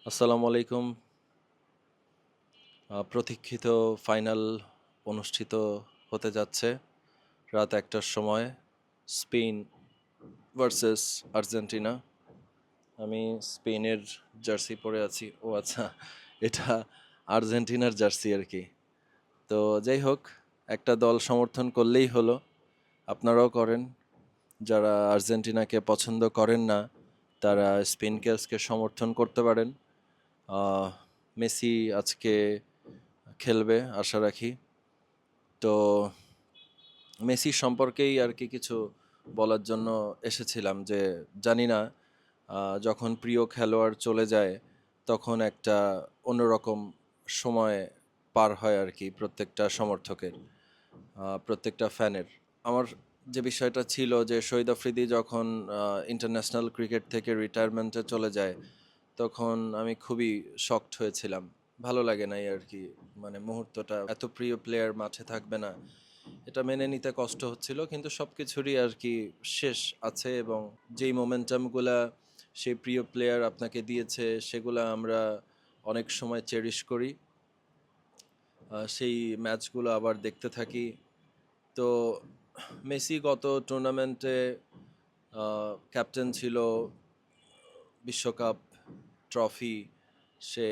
আসসালামু আলাইকুম। প্রতীক্ষিত ফাইনাল অনুষ্ঠিত হতে যাচ্ছে রাত ১টার সময়, স্পেন ভার্সেস আর্জেন্টিনা। আমি স্পেনের জার্সি পরে আছি। ও আচ্ছা, এটা আর্জেন্টিনার জার্সি আর কি। তো যাই হোক, একটা দল সমর্থন করলেই হলো। আপনারাও করেন। যারা আর্জেন্টিনাকে পছন্দ করেন না, তারা স্পেনকে আজকে সমর্থন করতে পারেন। মেসি আজকে খেলবে আশা রাখি। তো মেসি সম্পর্কেই আর কি কিছু বলার জন্য এসেছিলাম, যে জানি না, যখন প্রিয় খেলোয়াড় চলে যায় তখন একটা অন্যরকম সময় পার হয় আর কি প্রত্যেকটা সমর্থকের, প্রত্যেকটা ফ্যানের। আমার যে বিষয়টা ছিল যে শহীদ আফ্রিদি যখন ইন্টারন্যাশনাল ক্রিকেট থেকে রিটায়ারমেন্টে চলে যায়, তখন আমি খুবই শকড হয়েছিলাম। ভালো লাগে নাই আর কি, মানে মুহূর্তটা, এত প্রিয় প্লেয়ার মাঠে থাকবে না, এটা মেনে নিতে কষ্ট হচ্ছিল। কিন্তু সব কিছুরই আর কি শেষ আছে, এবং যেই মোমেন্টামগুলা সেই প্রিয় প্লেয়ার আপনাকে দিয়েছে সেগুলা আমরা অনেক সময় চেরিশ করি, সেই ম্যাচগুলো আবার দেখতে থাকি। তো মেসি গত টুর্নামেন্টে ক্যাপ্টেন ছিল, বিশ্বকাপ ট্রফি সে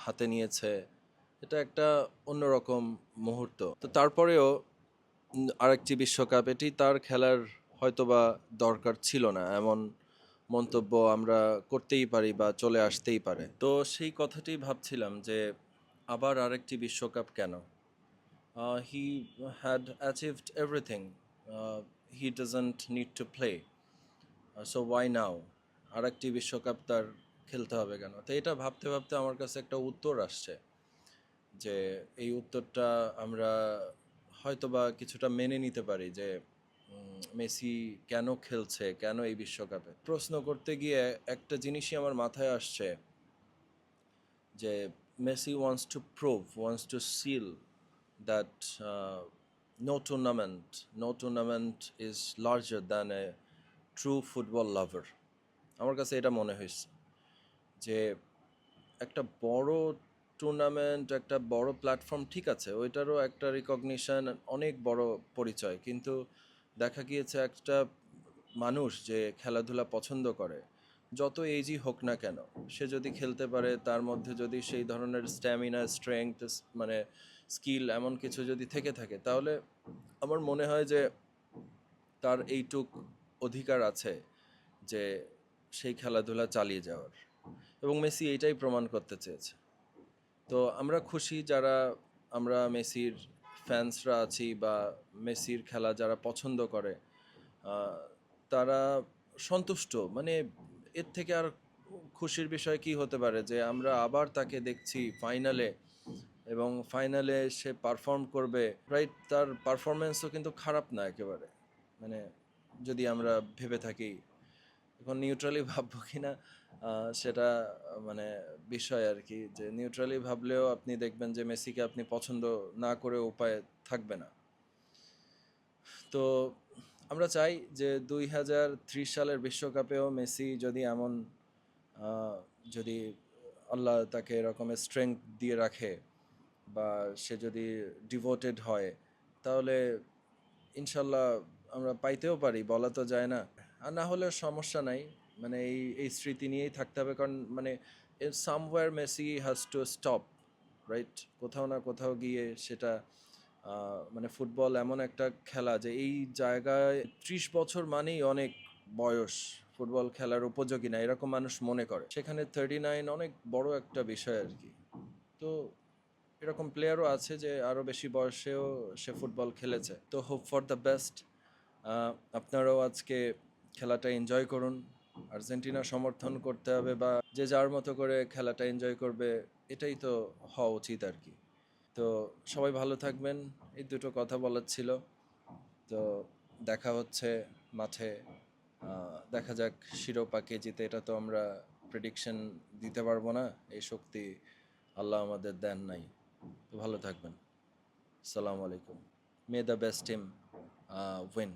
হাতে নিয়েছে। এটা একটা অন্যরকম মুহূর্ত। তো তারপরেও আরেকটি বিশ্বকাপ, এটি তার খেলার হয়তোবা দরকার ছিল না, এমন মন্তব্য আমরা করতেই পারি বা চলে আসতেই পারে। তো সেই কথাটি ভাবছিলাম যে আবার আরেকটি বিশ্বকাপ কেন? He had achieved everything, he doesn't need to play, so why now? আরেকটি বিশ্বকাপ তার খেলতে হবে কেন? তো এটা ভাবতে ভাবতে আমার কাছে একটা উত্তর আসছে, যে এই উত্তরটা আমরা হয়তোবা কিছুটা মেনে নিতে পারি, যে মেসি কেন খেলছে, কেন এই বিশ্বকাপে। প্রশ্ন করতে গিয়ে একটা জিনিসই আমার মাথায় আসছে, যে Messi wants to seal that no tournament is larger than a true football lover. আমার কাছে এটা মনে হয়েছে যে একটা বড় টুর্নামেন্ট, একটা বড় প্ল্যাটফর্ম, ঠিক আছে, ওইটারও একটা রিকগনিশন, অনেক বড় পরিচয়, কিন্তু দেখা গিয়েছে একটা মানুষ যে খেলাধুলা পছন্দ করে, যত এজই হোক না কেন, সে যদি খেলতে পারে, তার মধ্যে যদি সেই ধরনের স্ট্যামিনা, স্ট্রেংথ, মানে স্কিল, এমন কিছু যদি থেকে থাকে, তাহলে আমার মনে হয় যে তার এইটুক অধিকার আছে যে সেই খেলাধুলা চালিয়ে যাওয়ার। এবং মেসি এইটাই প্রমাণ করতে চেয়েছে। তো আমরা খুশি যারা আমরা মেসির ফ্যান্সরা আছি, বা মেসির খেলা যারা পছন্দ করে, তারা সন্তুষ্ট। মানে এর থেকে আর খুশির বিষয় কি হতে পারে, যে আমরা আবার তাকে দেখছি ফাইনালে, এবং ফাইনালে সে পারফর্ম করবে, রাইট? তার পারফরমেন্সও কিন্তু খারাপ না একেবারে, মানে যদি আমরা ভেবে থাকি। এখন নিউট্রালি ভাববো কিনা সেটা মানে বিষয় আর কি, যে নিউট্রালি ভাবলেও আপনি দেখবেন যে মেসিকে আপনি পছন্দ না করে উপায় থাকবে না। তো আমরা চাই যে 2030 সালের বিশ্বকাপেও মেসি যদি এমন, যদি আল্লাহ তাকে এরকমের স্ট্রেংথ দিয়ে রাখে, বা সে যদি ডিভোটেড হয়, তাহলে ইনশাল্লাহ আমরা পাইতেও পারি, বলা তো যায় না। আর না হলে সমস্যা নাই, মানে এই স্মৃতি নিয়েই থাকতে হবে, কারণ মানে somewhere Messi has to stop, right? কোথাও না কোথাও গিয়ে সেটা, মানে ফুটবল এমন একটা খেলা যে এই জায়গায় 30 বছর মানেই অনেক বয়স, ফুটবল খেলার উপযোগী না এরকম মানুষ মনে করে, সেখানে 39 অনেক বড় একটা বিষয় আর কি। তো এরকম প্লেয়ারও আছে যে আরও বেশি বয়সেও সে ফুটবল খেলেছে। তো হোপ ফর দ্য বেস্ট। আপনারাও আজকে খেলাটা এনজয় করুন। আর্জেন্টিনা সমর্থন করতে হবে, বা যে যার মতো করে খেলাটা এনজয় করবে, এটাই তো হওয়া উচিত আর কি। তো সবাই ভালো থাকবেন, এই দুটো কথা বলার ছিল। তো দেখা হচ্ছে মাঠে। দেখা যাক শিরোপা কে জিতে, এটা তো আমরা প্রেডিকশন দিতে পারবো না, এই শক্তি আল্লাহ আমাদের দেন নাই। তো ভালো থাকবেন। আসসালামু আলাইকুম। মে দ্য বেস্ট টিম উইন।